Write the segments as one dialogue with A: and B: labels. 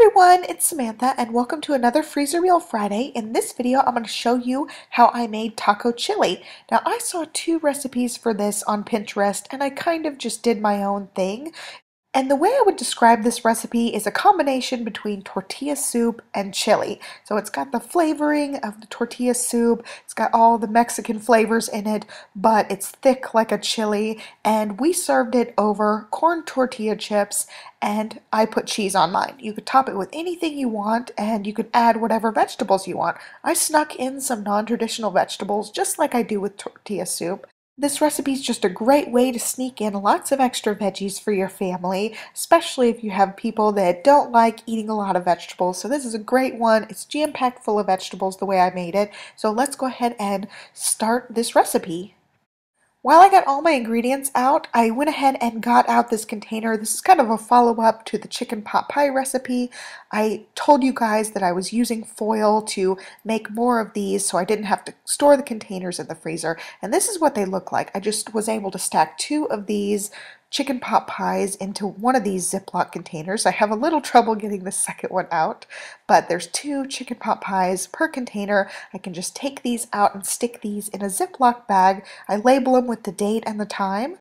A: everyone, it's Samantha and welcome to another Freezer Reel Friday. In this video, I'm going to show you how I made taco chili. Now, I saw two recipes for this on Pinterest and I kind of just did my own thing. And the way I would describe this recipe is a combination between tortilla soup and chili. So it's got the flavoring of the tortilla soup, it's got all the Mexican flavors in it, but it's thick like a chili, and we served it over corn tortilla chips, and I put cheese on mine. You could top it with anything you want, and you could add whatever vegetables you want. I snuck in some non-traditional vegetables, just like I do with tortilla soup. This recipe is just a great way to sneak in lots of extra veggies for your family, especially if you have people that don't like eating a lot of vegetables. So this is a great one. It's jam-packed full of vegetables the way I made it. So let's go ahead and start this recipe. While I got all my ingredients out, I went ahead and got out this container. This is kind of a follow-up to the chicken pot pie recipe. I told you guys that I was using foil to make more of these so I didn't have to store the containers in the freezer. And this is what they look like. I just was able to stack two of these chicken pot pies into one of these Ziploc containers. I have a little trouble getting the second one out, but there's two chicken pot pies per container. I can just take these out and stick these in a Ziploc bag. I label them with the date and the time.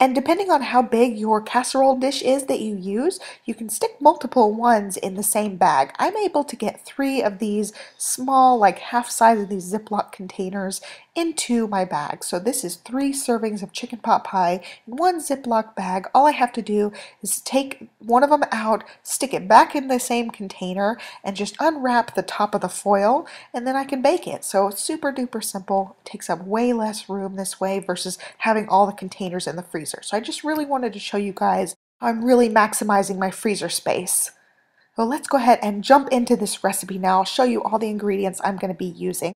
A: And depending on how big your casserole dish is that you use, you can stick multiple ones in the same bag. I'm able to get 3 of these small, like half size of these Ziploc containers into my bag. So this is 3 servings of chicken pot pie in one Ziploc bag. All I have to do is take one of them out, stick it back in the same container, and just unwrap the top of the foil, and then I can bake it. So it's super duper simple. It takes up way less room this way versus having all the containers in the freezer. So I just really wanted to show you guys how I'm really maximizing my freezer space. So let's go ahead and jump into this recipe now. I'll show you all the ingredients I'm going to be using.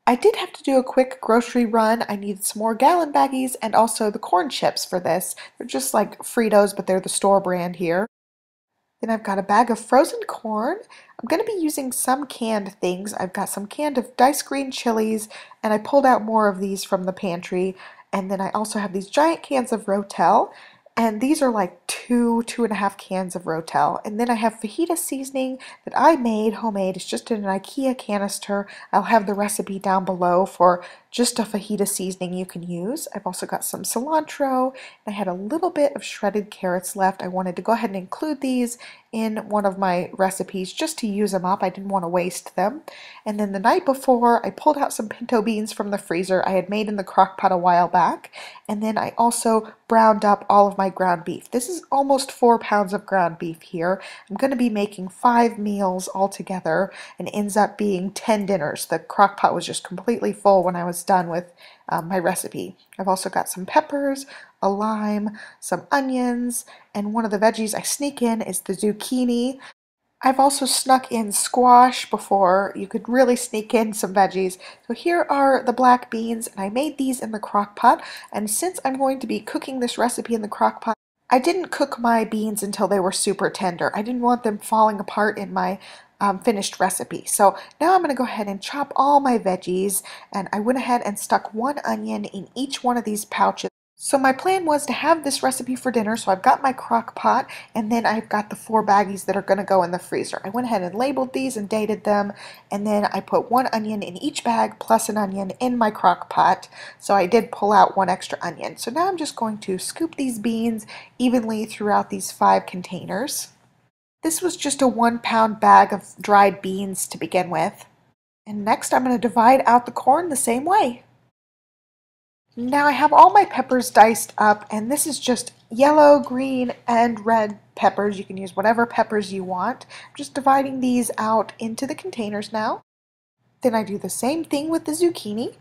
A: I did have to do a quick grocery run. I needed some more gallon baggies and also the corn chips for this. They're just like Fritos, but they're the store brand here. Then I've got a bag of frozen corn. I'm going to be using some canned things. I've got some canned of diced green chilies, and I pulled out more of these from the pantry. And then I also have these giant cans of rotel, and these are like 2.5 cans of rotel. And then I have fajita seasoning that I made homemade. It's just in an IKEA canister. I'll have the recipe down below for just a fajita seasoning you can use. I've also got some cilantro, and I had a little bit of shredded carrots left. I wanted to go ahead and include these in one of my recipes just to use them up. I didn't want to waste them. And then the night before, I pulled out some pinto beans from the freezer I had made in the crock pot a while back. And then I also browned up all of my ground beef. This is almost 4 pounds of ground beef here. I'm going to be making 5 meals altogether, and it ends up being 10 dinners. The crock pot was just completely full when I was done with my recipe. I've also got some peppers, a lime, some onions, and one of the veggies I sneak in is the zucchini. I've also snuck in squash before. You could really sneak in some veggies. So here are the black beans, and I made these in the crock pot. And since I'm going to be cooking this recipe in the crock pot, I didn't cook my beans until they were super tender. I didn't want them falling apart in my finished recipe. So now I'm going to go ahead and chop all my veggies, and I went ahead and stuck 1 onion in each one of these pouches. So my plan was to have this recipe for dinner, so I've got my crock pot, and then I've got the 4 baggies that are going to go in the freezer. I went ahead and labeled these and dated them, and then I put 1 onion in each bag plus an onion in my crock pot, so I did pull out 1 extra onion. So now I'm just going to scoop these beans evenly throughout these 5 containers. This was just a 1-pound bag of dried beans to begin with. And next I'm going to divide out the corn the same way. Now I have all my peppers diced up, and this is just yellow, green, and red peppers. You can use whatever peppers you want. I'm just dividing these out into the containers now. Then I do the same thing with the zucchini.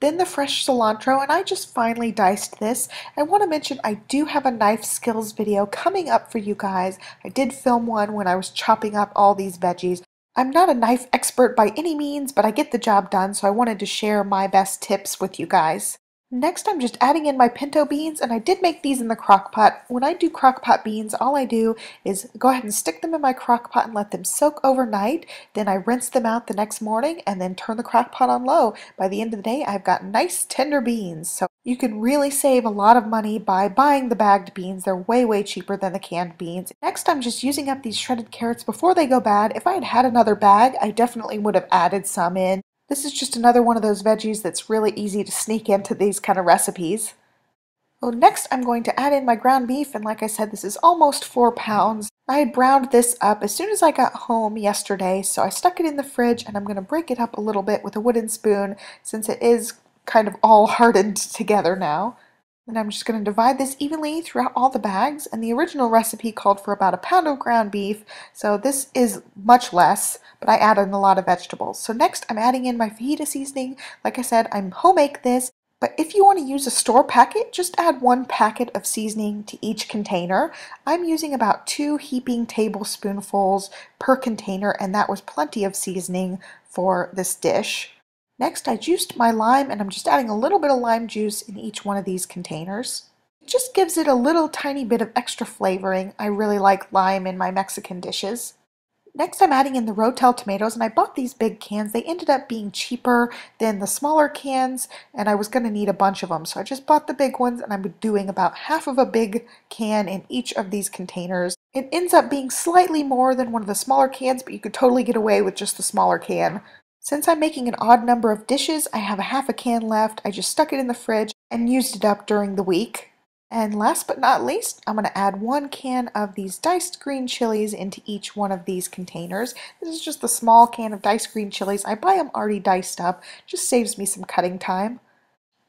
A: Then the fresh cilantro, and I just finely diced this. I want to mention I do have a knife skills video coming up for you guys. I did film one when I was chopping up all these veggies. I'm not a knife expert by any means, but I get the job done, so I wanted to share my best tips with you guys. Next, I'm just adding in my pinto beans, and I did make these in the crock pot. When I do crock pot beans, all I do is go ahead and stick them in my crock pot and let them soak overnight. Then I rinse them out the next morning and then turn the crock pot on low. By the end of the day, I've got nice tender beans. So you can really save a lot of money by buying the bagged beans. They're way, way cheaper than the canned beans. Next, I'm just using up these shredded carrots before they go bad. If I had had another bag, I definitely would have added some in. This is just another one of those veggies that's really easy to sneak into these kind of recipes. Well, next I'm going to add in my ground beef, and like I said, this is almost 4 pounds. I had browned this up as soon as I got home yesterday, so I stuck it in the fridge, and I'm going to break it up a little bit with a wooden spoon since it is kind of all hardened together now. And I'm just going to divide this evenly throughout all the bags, and the original recipe called for about a pound of ground beef, so this is much less, but I added in a lot of vegetables. So next I'm adding in my fajita seasoning. Like I said, I'm homemade this, but if you want to use a store packet, just add 1 packet of seasoning to each container. I'm using about 2 heaping tablespoonfuls per container, and that was plenty of seasoning for this dish. Next, I juiced my lime, and I'm just adding a little bit of lime juice in each one of these containers. It just gives it a little tiny bit of extra flavoring. I really like lime in my Mexican dishes. Next, I'm adding in the rotel tomatoes, and I bought these big cans. They ended up being cheaper than the smaller cans, and I was going to need a bunch of them, so I just bought the big ones, and I'm doing about half of a big can in each of these containers. It ends up being slightly more than one of the smaller cans, but you could totally get away with just the smaller can. Since I'm making an odd number of dishes, I have a half a can left. I just stuck it in the fridge and used it up during the week. And last but not least, I'm going to add 1 can of these diced green chilies into each one of these containers. This is just a small can of diced green chilies. I buy them already diced up, just saves me some cutting time.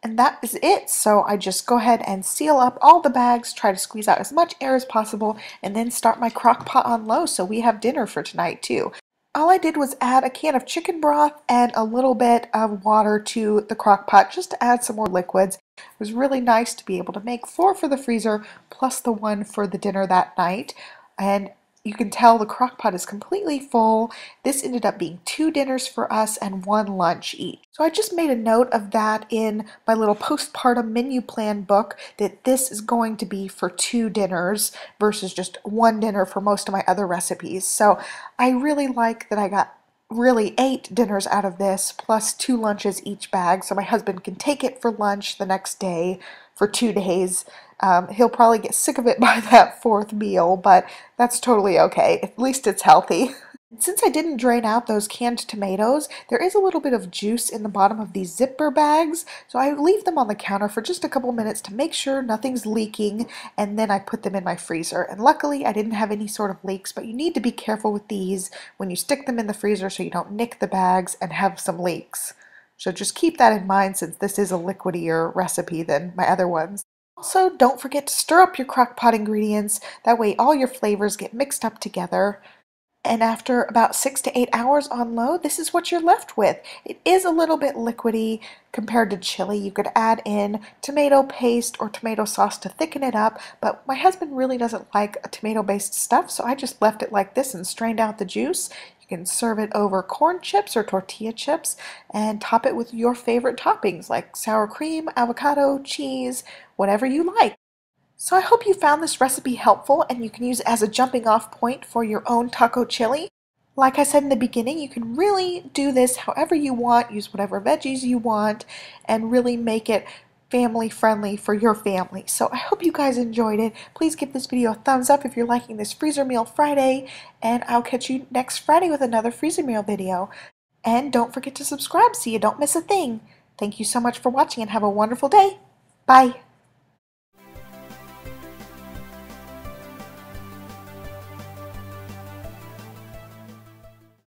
A: And that is it. So I just go ahead and seal up all the bags, try to squeeze out as much air as possible, and then start my crock pot on low so we have dinner for tonight too. All I did was add a can of chicken broth and a little bit of water to the crock pot just to add some more liquids. It was really nice to be able to make 4 for the freezer plus the 1 for the dinner that night. And you can tell the crock pot is completely full. This ended up being 2 dinners for us and 1 lunch each. So I just made a note of that in my little postpartum menu plan book that this is going to be for 2 dinners versus just 1 dinner for most of my other recipes. So I really like that I got really 8 dinners out of this plus 2 lunches each bag, so my husband can take it for lunch the next day for 2 days. He'll probably get sick of it by that 4th meal, but that's totally okay. At least it's healthy. Since I didn't drain out those canned tomatoes, there is a little bit of juice in the bottom of these zipper bags, so I leave them on the counter for just a couple minutes to make sure nothing's leaking, and then I put them in my freezer. And luckily I didn't have any sort of leaks, but you need to be careful with these when you stick them in the freezer so you don't nick the bags and have some leaks. So just keep that in mind since this is a liquidier recipe than my other ones. Also, don't forget to stir up your crock pot ingredients, that way all your flavors get mixed up together. And after about 6 to 8 hours on low, this is what you're left with. It is a little bit liquidy compared to chili. You could add in tomato paste or tomato sauce to thicken it up, but my husband really doesn't like a tomato-based stuff, so I just left it like this and strained out the juice. You can serve it over corn chips or tortilla chips and top it with your favorite toppings like sour cream, avocado, cheese, whatever you like. So I hope you found this recipe helpful and you can use it as a jumping off point for your own taco chili. Like I said in the beginning, you can really do this however you want, use whatever veggies you want, and really make it family friendly for your family. So I hope you guys enjoyed it. Please give this video a thumbs up if you're liking this Freezer Meal Friday, and I'll catch you next Friday with another Freezer Meal video. And don't forget to subscribe so you don't miss a thing. Thank you so much for watching and have a wonderful day. Bye!